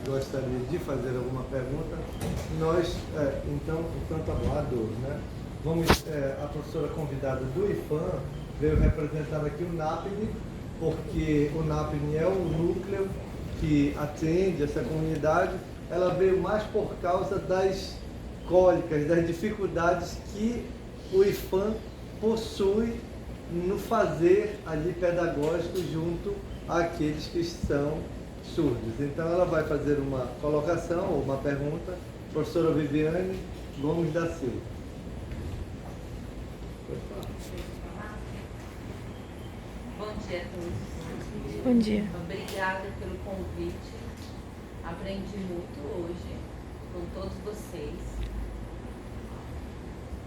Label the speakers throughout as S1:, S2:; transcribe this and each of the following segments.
S1: gostaria de fazer alguma pergunta, nós, então tá bom, a 12, né? Vamos, a professora convidada do IFAM veio representar aqui o NAPNE, porque o NAPNE é o núcleo que atende essa comunidade. Ela veio mais por causa das cólicas, das dificuldades que o IFAM possui no fazer ali pedagógico junto àqueles que são surdos. Então ela vai fazer uma colocação ou uma pergunta. Professora Viviane Gomes da Silva.
S2: Bom dia a todos.
S3: Bom dia.
S2: Obrigada pelo convite. Aprendi muito hoje com todos vocês.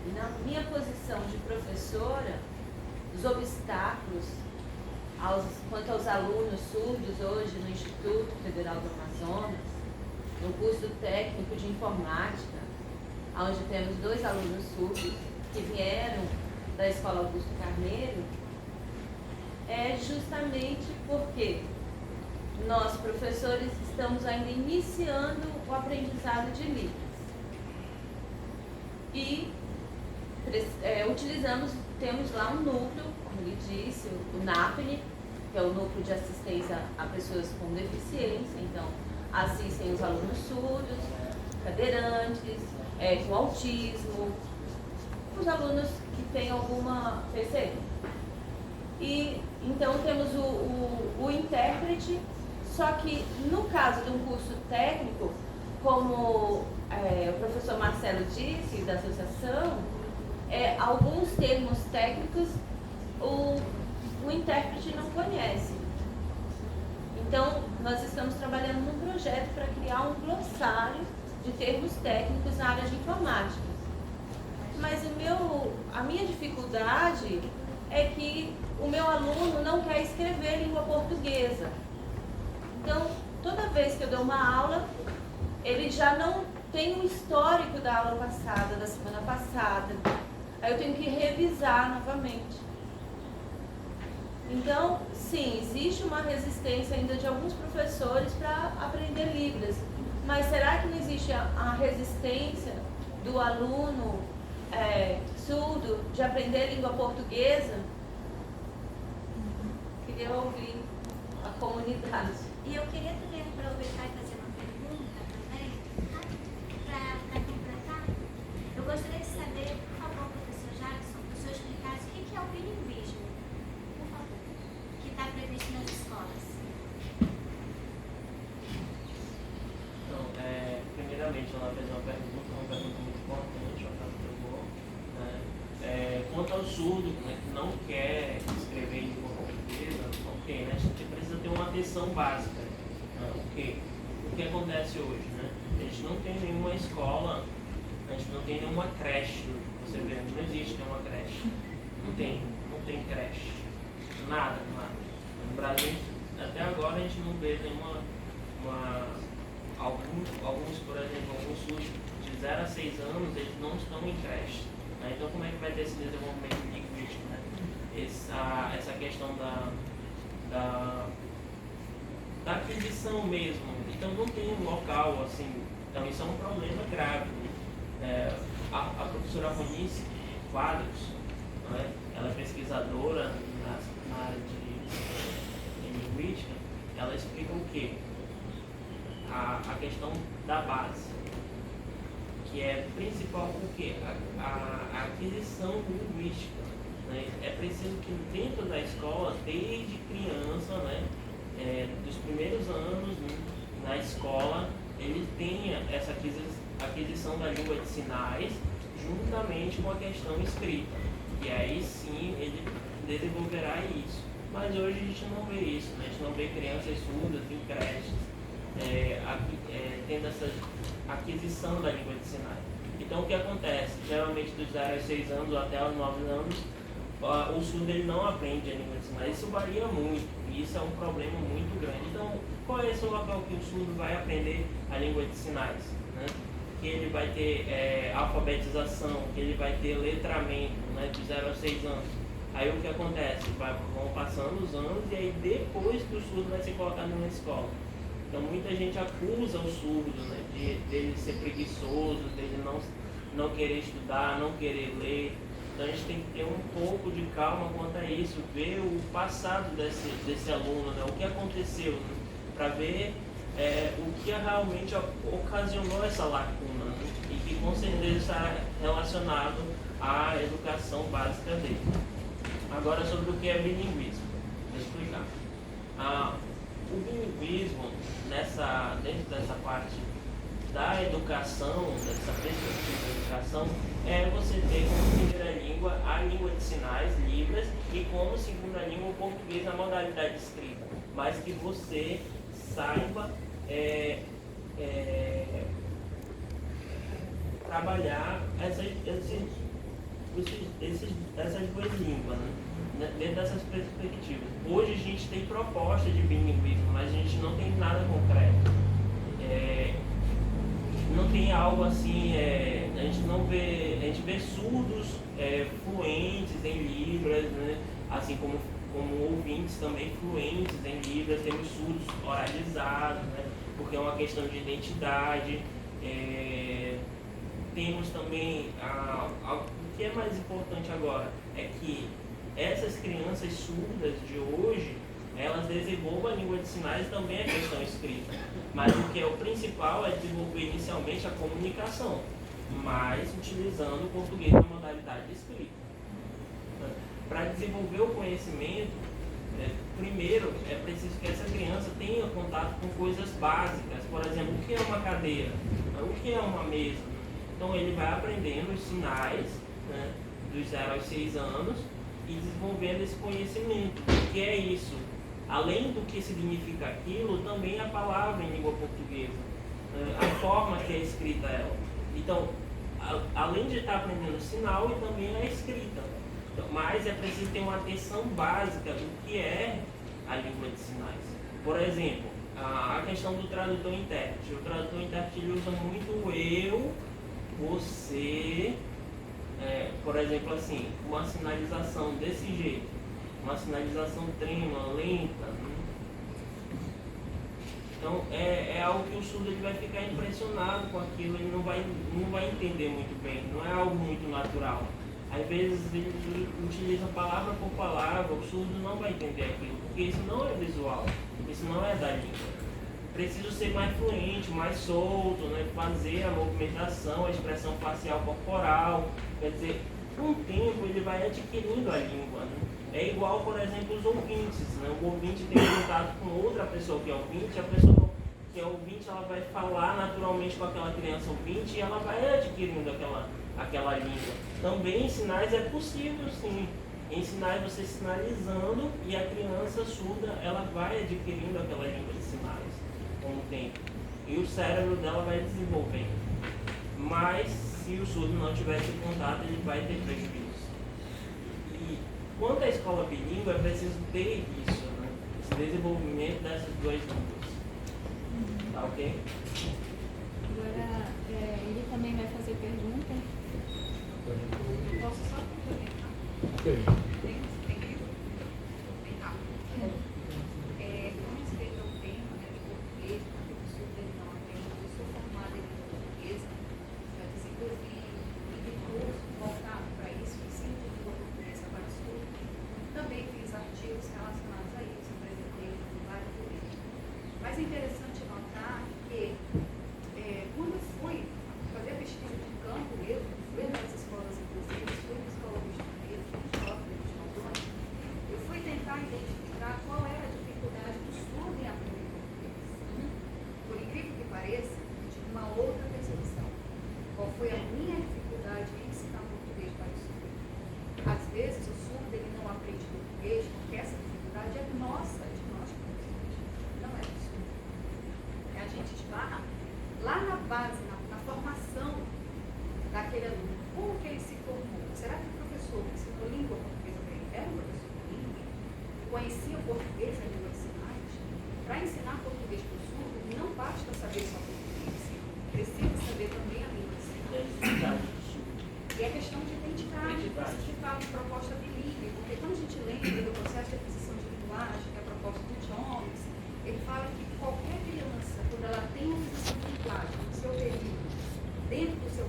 S2: E na minha posição de professora, os obstáculos quanto aos alunos surdos hoje no Instituto Federal do Amazonas, no curso técnico de informática, onde temos 2 alunos surdos que vieram da Escola Augusto Carneiro, é justamente porque nós, professores, estamos ainda iniciando o aprendizado de Libras. E temos lá um núcleo, como ele disse, o NAPNE, que é o Núcleo de Assistência a Pessoas com Deficiência. Então, assistem os alunos surdos, cadeirantes, com autismo, os alunos que têm alguma PCD. E então temos o intérprete, só que no caso de um curso técnico, como o professor Marcelo disse, da associação, alguns termos técnicos o intérprete não conhece. Então, nós estamos trabalhando num projeto para criar um glossário de termos técnicos na área de informática. Mas a minha dificuldade é que o meu aluno não quer escrever língua portuguesa. Então, toda vez que eu dou uma aula, ele já não tem um histórico da aula passada, da semana passada. Aí eu tenho que revisar novamente. Então, sim, existe uma resistência ainda de alguns professores para aprender Libras. Mas será que não existe a resistência do aluno surdo de aprender língua portuguesa? Queria ouvir a comunidade.
S4: E eu queria também aproveitar e fazer uma pergunta também, para completar. Eu gostaria de saber, por favor, professor Jackson, que o senhor explicasse o que é o bilinguismo, por favor, que está previsto nas escolas.
S5: Então, primeiramente, ela fez uma pergunta muito importante, uma pergunta boa. Quanto ao surdo, né, que não quer escrever em língua portuguesa, ok, né, a gente precisa ter uma atenção básica. Ok, o que acontece hoje, né? A gente não tem nenhuma escola, a gente não tem nenhuma creche. Você vê, não existe nenhuma creche. Não tem creche. Nada. No Brasil, até agora a gente não vê nenhuma. Alguns, por exemplo, alguns surdos de 0 a 6 anos, eles não estão em creche. Né? Então, como é que vai ter esse desenvolvimento linguístico? Né? Essa questão da aquisição mesmo. Então, não tem um local assim. Então, isso é um problema grave. A professora Ronice Quadros, né? Ela é pesquisadora na área de linguística. Ela explica o quê? A questão da base, que é principal o quê? A aquisição linguística. Né? É preciso que dentro da escola, desde criança, né? Dos primeiros anos, né, na escola, ele tenha essa aquisição da língua de sinais juntamente com a questão escrita. E aí sim ele desenvolverá isso. Mas hoje a gente não vê isso, né? A gente não vê crianças surdas em creches tendo essa aquisição da língua de sinais. Então o que acontece? Geralmente dos 0 aos 6 anos ou até aos 9 anos, o surdo ele não aprende a língua de sinais. Isso varia muito e isso é um problema muito grande. Então, qual é esse local que o surdo vai aprender a língua de sinais? Né? Que ele vai ter alfabetização, que ele vai ter letramento, né, de 0 a 6 anos. Aí o que acontece? Vão passando os anos e aí depois que o surdo vai ser colocado numa escola. Então muita gente acusa o surdo, né, dele ser preguiçoso, dele não querer estudar, não querer ler. Então a gente tem que ter um pouco de calma quanto a isso, ver o passado desse aluno, né, o que aconteceu, né, para ver o que realmente ocasionou essa lacuna, né, e que com certeza está relacionado à educação básica dele. Agora sobre o que é bilinguismo, vou explicar. O bilinguismo, dentro dessa parte da educação, dessa perspectiva da educação, é você ter como primeira língua a língua de sinais, Libras, e como segunda língua o português na modalidade escrita, mas que você saiba trabalhar essas duas línguas, né? Dentro dessas perspectivas. Hoje a gente tem proposta de bilinguismo, mas a gente não tem nada concreto. Não tem algo assim, a gente vê surdos fluentes em Libras, né? Assim como ouvintes também fluentes em Libras, temos surdos oralizados, né? Porque é uma questão de identidade. Temos também, o que é mais importante agora é que essas crianças surdas de hoje, elas desenvolvam a língua de sinais e também a questão escrita. Mas o que é o principal é desenvolver inicialmente a comunicação, mas utilizando o português na modalidade escrita. Para desenvolver o conhecimento, primeiro é preciso que essa criança tenha contato com coisas básicas. Por exemplo, o que é uma cadeira? O que é uma mesa? Então ele vai aprendendo os sinais, né, dos 0 aos 6 anos e desenvolvendo esse conhecimento. O que é isso? Além do que significa aquilo, também a palavra em língua portuguesa, a forma que é escrita ela. Então, além de estar aprendendo o sinal, e também a escrita. Então, mas é preciso ter uma atenção básica do que é a língua de sinais. Por exemplo, a questão do tradutor intérprete. O tradutor intérprete ele usa muito o eu, você, por exemplo, assim, uma sinalização desse jeito, uma sinalização trêmula, lenta, né? Então é algo que o surdo ele vai ficar impressionado com aquilo, ele não vai entender muito bem, não é algo muito natural. Às vezes ele utiliza palavra por palavra, o surdo não vai entender aquilo, porque isso não é visual, isso não é da língua. Preciso ser mais fluente, mais solto, né? Fazer a movimentação, a expressão facial corporal. Quer dizer, com o tempo ele vai adquirindo a língua, né? É igual, por exemplo, os ouvintes, né? O ouvinte tem contato com outra pessoa que é ouvinte, a pessoa que é ouvinte ela vai falar naturalmente com aquela criança ouvinte e ela vai adquirindo aquela língua. Também em sinais é possível, sim. Em sinais você sinalizando e a criança surda ela vai adquirindo aquela língua de sinais com o tempo. E o cérebro dela vai desenvolvendo. Mas se o surdo não tiver esse contato, ele vai ter prejuízo. E quanto à escola bilíngue, é preciso ter isso, né? Esse desenvolvimento dessas duas línguas. Tá ok?
S3: Agora, ele também vai fazer pergunta.
S6: Posso só complementar?
S1: Sim.
S6: Bem rápido. Com respeito ao tema, né, de português, porque o surdo ele não aprende, eu sou formada em língua portuguesa, já desenvolvi curso voltado para isso, ensino de língua portuguesa para surdo. Também fiz artigos relacionados a isso, apresentei em vários eventos. Mas é interessante notar que quando eu fui fazer a pesquisa de campo, eu fui nas escolas inclusivas, fui na escola do Estrangeiro, fui na escola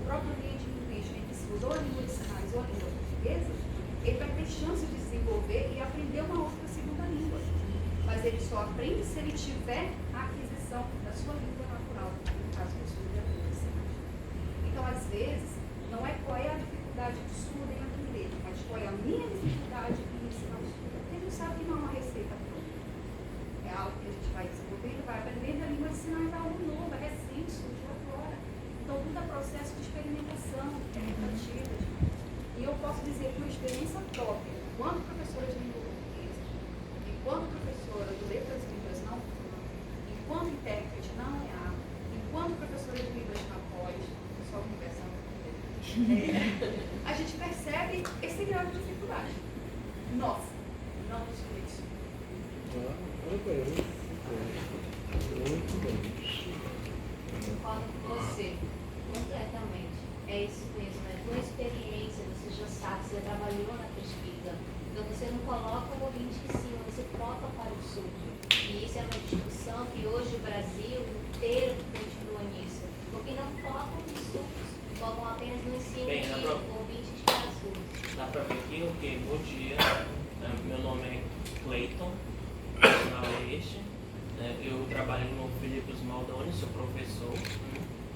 S6: próprio ambiente linguístico, entre si, ou a língua de sinais ou a língua portuguesa, ele vai ter chance de desenvolver e aprender uma outra segunda língua. Mas ele só aprende se ele tiver a aquisição da sua língua natural, no caso do surdo e a língua de sinais. Então, às vezes, não é qual é a dificuldade do surdo em aprender, mas qual é a minha dificuldade em ensinar o surdo. Porque a gente sabe que não é uma receita pronta. É algo que a gente vai desenvolvendo, vai aprendendo. A língua de sinais é algo novo, é recente, surgiu agora. Então, tudo é processo de experimentação, tentativas. E eu posso dizer com experiência própria, enquanto professora de língua portuguesa, enquanto professora de letras e línguas não fluentes, enquanto intérprete na EA, enquanto professora de línguas na pós, só conversando com ele, a gente percebe esse grau de dificuldade. Nossa, não nos isso.
S1: Muito bem.
S7: Concordo com você, completamente. É isso mesmo, é tua experiência, você já sabe, você trabalhou na pesquisa. Então você não coloca o ouvinte em cima, você toca para o surdo. E isso é uma discussão que hoje o Brasil inteiro continua nisso. Porque não focam nos surdos, focam apenas no ensino de ouvintes para surdos.
S5: Dá pra ver aqui, ok, bom dia. Meu nome é Cleiton, na Oeste. Eu trabalho no Filipe Maldoni, sou professor.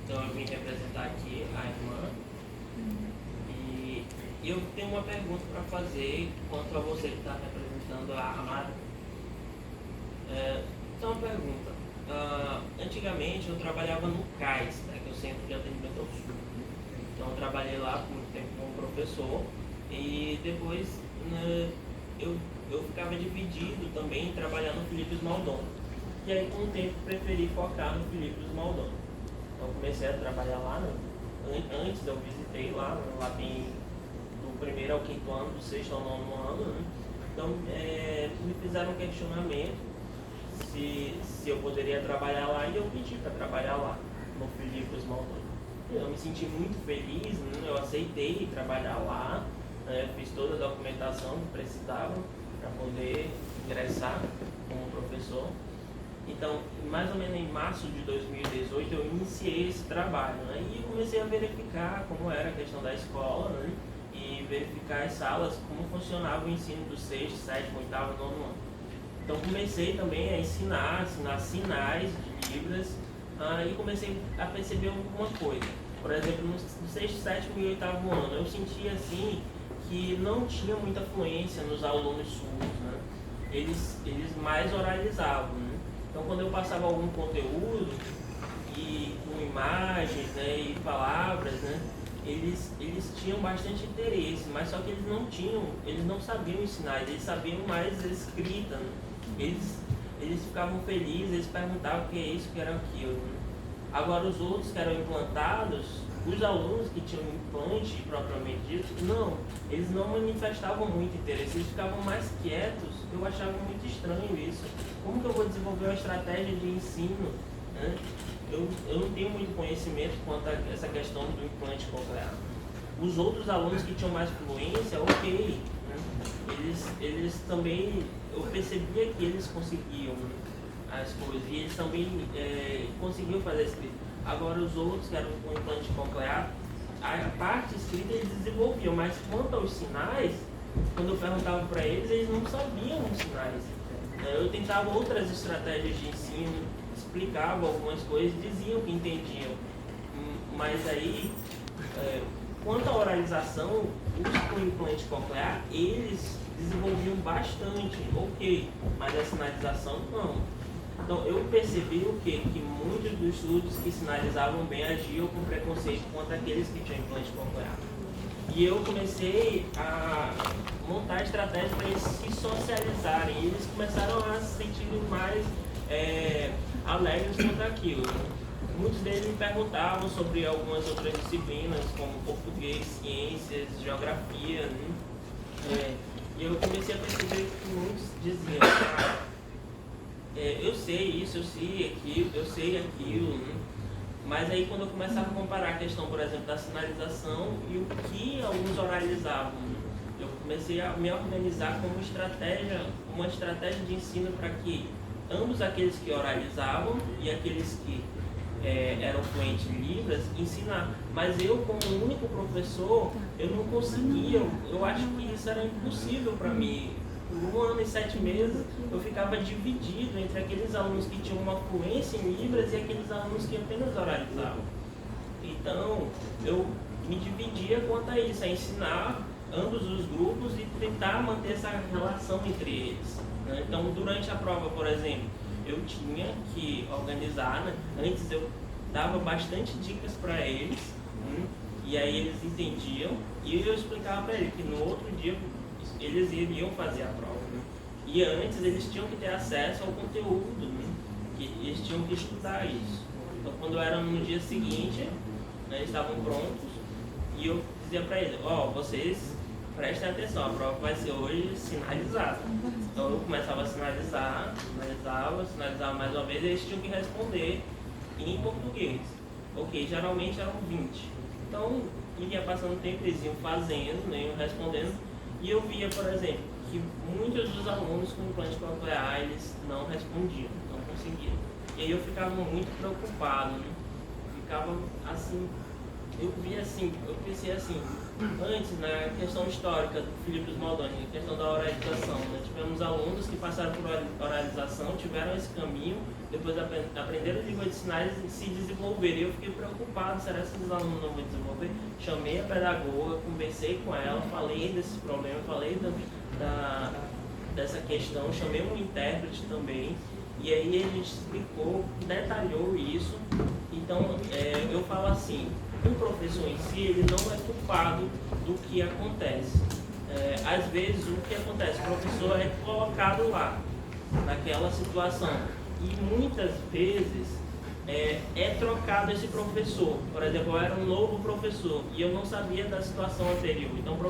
S5: Então eu vim representar aqui a irmã. E eu tenho uma pergunta para fazer quanto a você que está representando a Amara. Então, uma pergunta. Antigamente eu trabalhava no CAIS, que é o Centro de Atendimento ao Surdo. Então eu trabalhei lá por muito tempo como professor e depois eu ficava dividido também em trabalhar no Filipe Maldoni. E aí com o tempo preferi focar no Filipe Maldoni. Então comecei a trabalhar lá, né? Antes eu visitei lá tem do primeiro ao quinto ano, do sexto ao nono ano, né? Então me fizeram um questionamento se eu poderia trabalhar lá e eu pedi para trabalhar lá no Filipe Maldoni. Eu me senti muito feliz, né? Eu aceitei trabalhar lá, fiz toda a documentação que precisava para poder ingressar como professor. Então, mais ou menos em março de 2018, eu iniciei esse trabalho, né? E comecei a verificar como era a questão da escola, né? E verificar as salas, como funcionava o ensino do 6º, 7º, 8º, 9º ano. Então, comecei também a ensinar sinais de Libras e comecei a perceber alguma coisa. Por exemplo, no 6º, 7º e 8º ano, eu sentia assim que não tinha muita fluência nos alunos surdos, né? Eles mais oralizavam, né? Então, quando eu passava algum conteúdo e com imagens, né, e palavras, né, eles tinham bastante interesse, mas só que eles não sabiam os sinais, eles sabiam mais a escrita, né? Eles ficavam felizes, eles perguntavam o que é isso, o que era aquilo, né? Agora, os outros que eram implantados, os alunos que tinham implante propriamente dito, eles não manifestavam muito interesse, eles ficavam mais quietos. Eu achava muito estranho isso. Como que eu vou desenvolver uma estratégia de ensino, né? Eu não tenho muito conhecimento quanto a essa questão do implante coclear. Os outros alunos que tinham mais fluência, ok, né? Eles também, eu percebia que eles conseguiam, né, as coisas, e eles também conseguiam fazer escrita. Agora os outros que eram com implante coclear, a parte escrita eles desenvolviam, mas quanto aos sinais, quando eu perguntava para eles não sabiam os sinais. Eu tentava outras estratégias de ensino, explicava algumas coisas, diziam que entendiam. Mas aí, quanto à oralização, os com implante coclear, eles desenvolviam bastante, ok, mas a sinalização não. Então eu percebi o quê? Que muitos dos surdos que sinalizavam bem agiam com preconceito contra aqueles que tinham implante coclear. E eu comecei a montar estratégias para eles se socializarem. E eles começaram a se sentir mais alegres contra aquilo. Muitos deles me perguntavam sobre algumas outras disciplinas, como português, ciências, geografia, né? E eu comecei a perceber que muitos diziam, eu sei isso, eu sei aquilo, né? Mas aí quando eu começava a comparar a questão, por exemplo, da sinalização e o que alguns oralizavam, né? Eu comecei a me organizar como uma estratégia de ensino para que ambos aqueles que oralizavam e aqueles que eram fluentes em Libras, ensinar. Mas eu, como único professor, eu não conseguia, eu acho que isso era impossível para mim. Por 1 ano e 7 meses, eu ficava dividido entre aqueles alunos que tinham uma fluência em Libras e aqueles alunos que apenas oralizavam. Então, eu me dividia quanto a isso, a ensinar ambos os grupos e tentar manter essa relação entre eles, né? Então, durante a prova, por exemplo, eu tinha que organizar, né? Antes eu dava bastante dicas para eles, né? E aí eles entendiam e eu explicava para eles que no outro dia eles iriam fazer a prova, né? E antes eles tinham que ter acesso ao conteúdo, né? Que eles tinham que estudar isso. Então, quando era no dia seguinte, né, eles estavam prontos e eu dizia para eles: vocês prestem atenção, a prova vai ser hoje sinalizada. Então eu começava a sinalizava mais uma vez, e eles tinham que responder em português. Ok, geralmente eram 20. Então, iria passando tempo, eles iam fazendo, né, iam respondendo, e eu via, por exemplo, que muitos dos alunos com implante coclear, eles não respondiam, não conseguiam. E aí eu ficava muito preocupado, né? Ficava assim, eu pensei assim, antes, na questão histórica do Filipe Smaldoni, na questão da oralização, né? Tivemos alunos que passaram por oralização, tiveram esse caminho, depois aprenderam língua de sinais e se desenvolveram. E eu fiquei preocupado, será que esses alunos não vão desenvolver? Chamei a pedagoga, conversei com ela, falei desses problemas, falei dessa questão, chamei um intérprete também, e aí ele explicou, detalhou isso. Então, eu falo assim, o professor em si, ele não é culpado do que acontece. Às vezes, o que acontece? O professor é colocado lá, naquela situação. E muitas vezes é trocado esse professor. Por exemplo, eu era um novo professor e eu não sabia da situação anterior. Então,